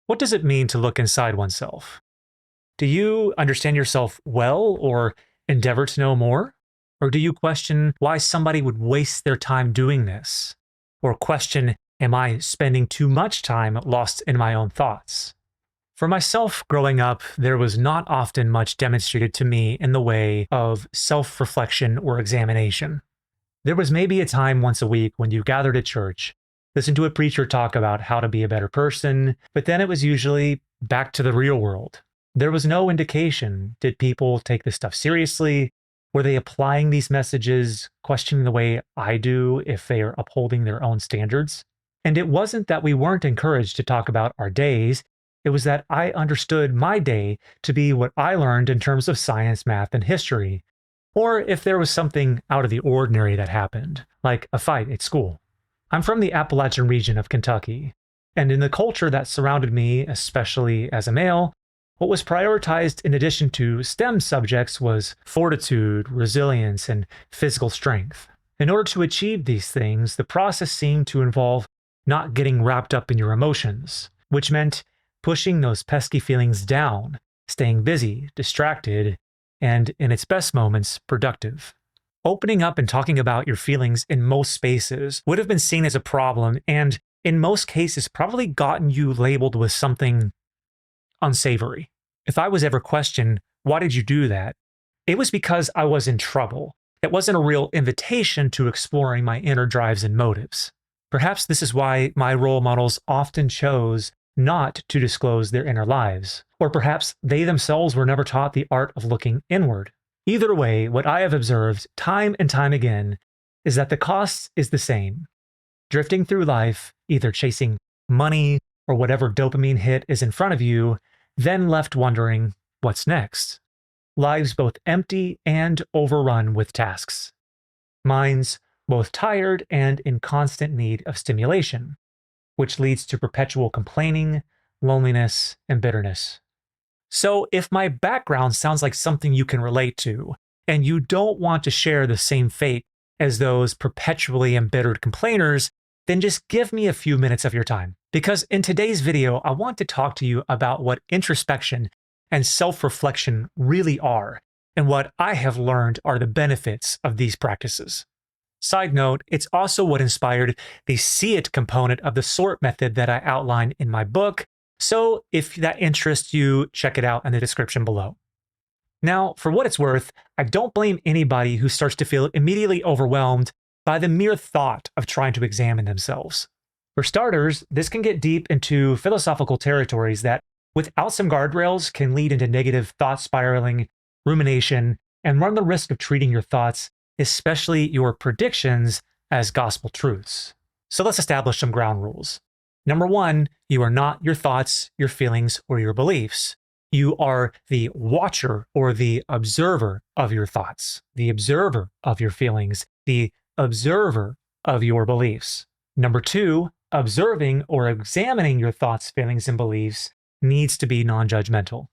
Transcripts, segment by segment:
What does it mean to look inside oneself? Do you understand yourself well or endeavor to know more? Or do you question why somebody would waste their time doing this? Or question, am I spending too much time lost in my own thoughts? For myself, growing up, there was not often much demonstrated to me in the way of self reflection or examination. There was maybe a time once a week when you gathered at church, listened to a preacher talk about how to be a better person, but then it was usually back to the real world. There was no indication. Did people take this stuff seriously? Were they applying these messages, questioning the way I do if they are upholding their own standards? And it wasn't that we weren't encouraged to talk about our days. It was that I understood my day to be what I learned in terms of science, math, and history. Or if there was something out of the ordinary that happened, like a fight at school. I'm from the Appalachian region of Kentucky, and in the culture that surrounded me, especially as a male, what was prioritized in addition to STEM subjects was fortitude, resilience, and physical strength. In order to achieve these things, the process seemed to involve not getting wrapped up in your emotions, which meant pushing those pesky feelings down, staying busy, distracted, and in its best moments, productive. Opening up and talking about your feelings in most spaces would have been seen as a problem, and in most cases, probably gotten you labeled with something unsavory. If I was ever questioned, why did you do that? It was because I was in trouble. It wasn't a real invitation to exploring my inner drives and motives. Perhaps this is why my role models often chose not to disclose their inner lives, or perhaps they themselves were never taught the art of looking inward. Either way, what I have observed time and time again is that the cost is the same. Drifting through life, either chasing money or whatever dopamine hit is in front of you, then left wondering, what's next? Lives both empty and overrun with tasks. Minds both tired and in constant need of stimulation, which leads to perpetual complaining, loneliness, and bitterness. So, if my background sounds like something you can relate to, and you don't want to share the same fate as those perpetually embittered complainers, then just give me a few minutes of your time. Because in today's video, I want to talk to you about what introspection and self-reflection really are, and what I have learned are the benefits of these practices. Side note, it's also what inspired the see it component of the SORT method that I outlined in my book. So if that interests you, check it out in the description below. Now, for what it's worth, I don't blame anybody who starts to feel immediately overwhelmed by the mere thought of trying to examine themselves. For starters, this can get deep into philosophical territories that, without some guardrails, can lead into negative thought spiraling, rumination, and run the risk of treating your thoughts, especially your predictions, as gospel truths. So let's establish some ground rules. Number one, you are not your thoughts, your feelings, or your beliefs. You are the watcher or the observer of your thoughts, the observer of your feelings, the observer of your beliefs. Number two, observing or examining your thoughts, feelings, and beliefs needs to be non-judgmental.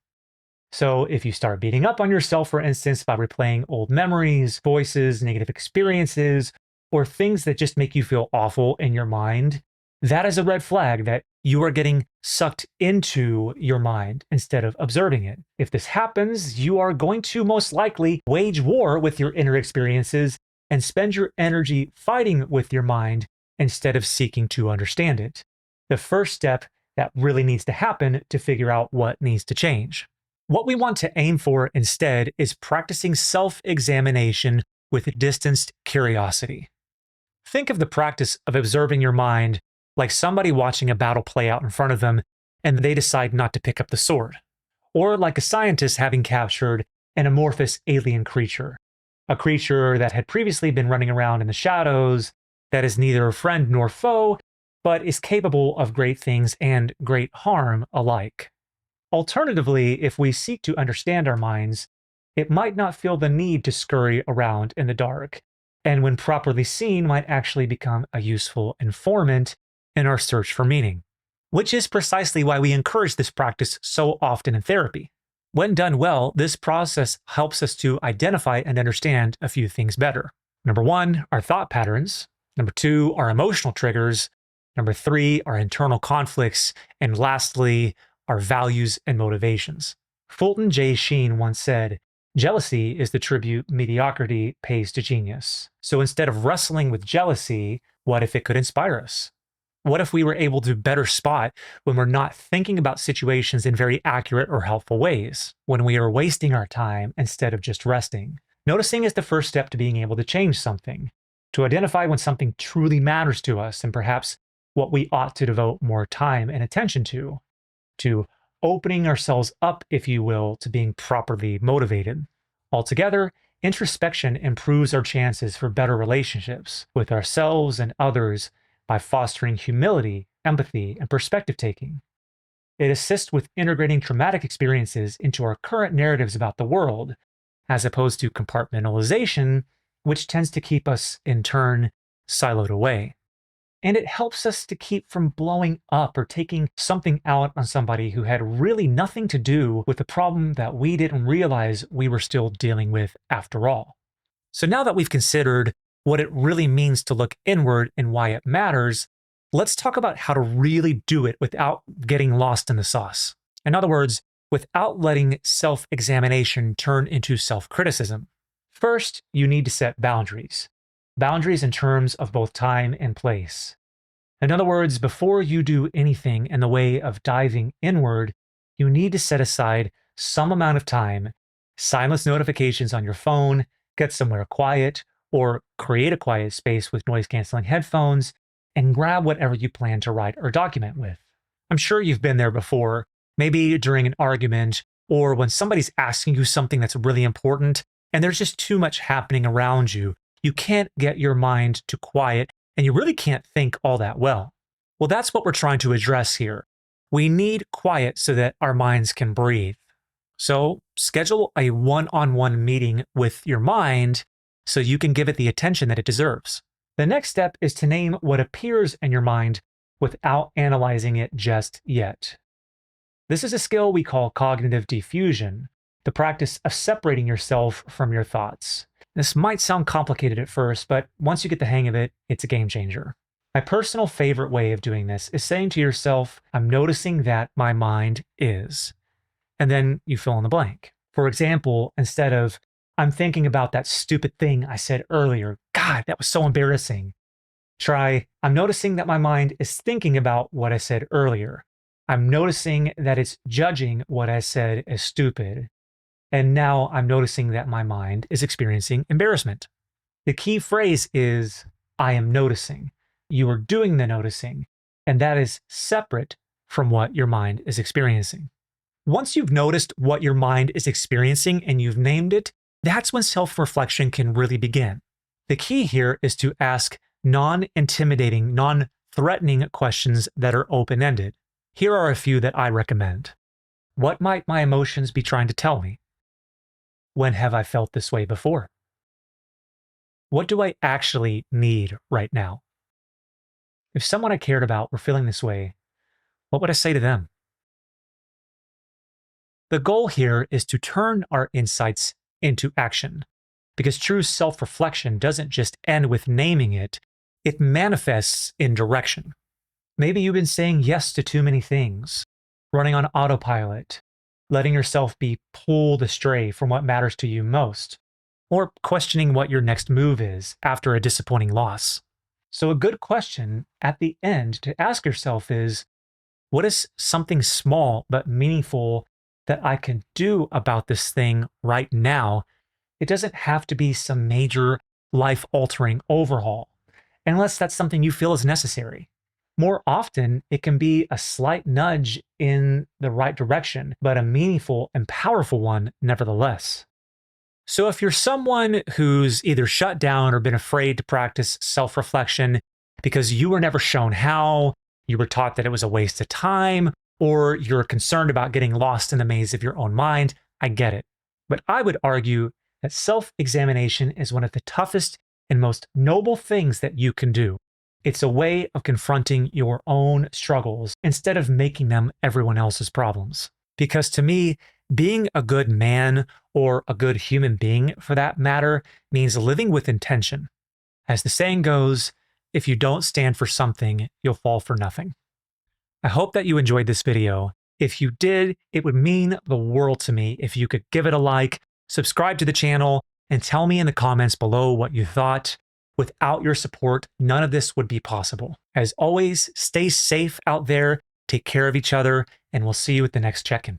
So if you start beating up on yourself, for instance, by replaying old memories, voices, negative experiences, or things that just make you feel awful in your mind, that is a red flag that you are getting sucked into your mind instead of observing it. If this happens, you are going to most likely wage war with your inner experiences and spend your energy fighting with your mind instead of seeking to understand it. The first step that really needs to happen to figure out what needs to change. What we want to aim for instead is practicing self-examination with distanced curiosity. Think of the practice of observing your mind like somebody watching a battle play out in front of them and they decide not to pick up the sword. Or like a scientist having captured an amorphous alien creature, a creature that had previously been running around in the shadows, that is neither a friend nor foe, but is capable of great things and great harm alike. Alternatively, if we seek to understand our minds, it might not feel the need to scurry around in the dark, and when properly seen might actually become a useful informant in our search for meaning, which is precisely why we encourage this practice so often in therapy. When done well, this process helps us to identify and understand a few things better. Number one, our thought patterns. Number two, our emotional triggers. Number three, our internal conflicts. And lastly, our values and motivations. Fulton J. Sheen once said, jealousy is the tribute mediocrity pays to genius. So instead of wrestling with jealousy, what if it could inspire us? What if we were able to better spot when we're not thinking about situations in very accurate or helpful ways, when we are wasting our time instead of just resting? Noticing is the first step to being able to change something, to identify when something truly matters to us and perhaps what we ought to devote more time and attention to opening ourselves up, if you will, to being properly motivated. Altogether, introspection improves our chances for better relationships with ourselves and others by fostering humility, empathy, and perspective taking. It assists with integrating traumatic experiences into our current narratives about the world, as opposed to compartmentalization, which tends to keep us, in turn, siloed away. And it helps us to keep from blowing up or taking something out on somebody who had really nothing to do with the problem that we didn't realize we were still dealing with after all. So now that we've considered what it really means to look inward and why it matters, let's talk about how to really do it without getting lost in the sauce. In other words, without letting self-examination turn into self-criticism. First, you need to set boundaries. Boundaries in terms of both time and place. In other words, before you do anything in the way of diving inward, you need to set aside some amount of time, silence notifications on your phone, get somewhere quiet, or create a quiet space with noise-canceling headphones, and grab whatever you plan to write or document with. I'm sure you've been there before, maybe during an argument, or when somebody's asking you something that's really important, and there's just too much happening around you. You can't get your mind to quiet, and you really can't think all that well. Well, that's what we're trying to address here. We need quiet so that our minds can breathe. So schedule a one-on-one meeting with your mind so you can give it the attention that it deserves. The next step is to name what appears in your mind without analyzing it just yet. This is a skill we call cognitive diffusion, the practice of separating yourself from your thoughts. This might sound complicated at first, but once you get the hang of it, it's a game changer. My personal favorite way of doing this is saying to yourself, I'm noticing that my mind is. And then you fill in the blank. For example, instead of, I'm thinking about that stupid thing I said earlier. God, that was so embarrassing. Try, I'm noticing that my mind is thinking about what I said earlier. I'm noticing that it's judging what I said as stupid. And now I'm noticing that my mind is experiencing embarrassment. The key phrase is, I am noticing. You are doing the noticing, and that is separate from what your mind is experiencing. Once you've noticed what your mind is experiencing and you've named it, that's when self-reflection can really begin. The key here is to ask non-intimidating, non-threatening questions that are open-ended. Here are a few that I recommend. What might my emotions be trying to tell me? When have I felt this way before? What do I actually need right now? If someone I cared about were feeling this way, what would I say to them? The goal here is to turn our insights into action, because true self-reflection doesn't just end with naming it, it manifests in direction. Maybe you've been saying yes to too many things, running on autopilot, letting yourself be pulled astray from what matters to you most, or questioning what your next move is after a disappointing loss. So a good question at the end to ask yourself is, what is something small but meaningful that I can do about this thing right now? It doesn't have to be some major life-altering overhaul, unless that's something you feel is necessary. More often, it can be a slight nudge in the right direction, but a meaningful and powerful one nevertheless. So if you're someone who's either shut down or been afraid to practice self-reflection because you were never shown how, you were taught that it was a waste of time, or you're concerned about getting lost in the maze of your own mind, I get it. But I would argue that self-examination is one of the toughest and most noble things that you can do. It's a way of confronting your own struggles instead of making them everyone else's problems. Because to me, being a good man, or a good human being for that matter, means living with intention. As the saying goes, If you don't stand for something, you'll fall for nothing. I hope that you enjoyed this video. If you did, it would mean the world to me if you could give it a like, subscribe to the channel, and tell me in the comments below what you thought. Without your support, none of this would be possible. As always, stay safe out there, take care of each other, and we'll see you at the next check-in.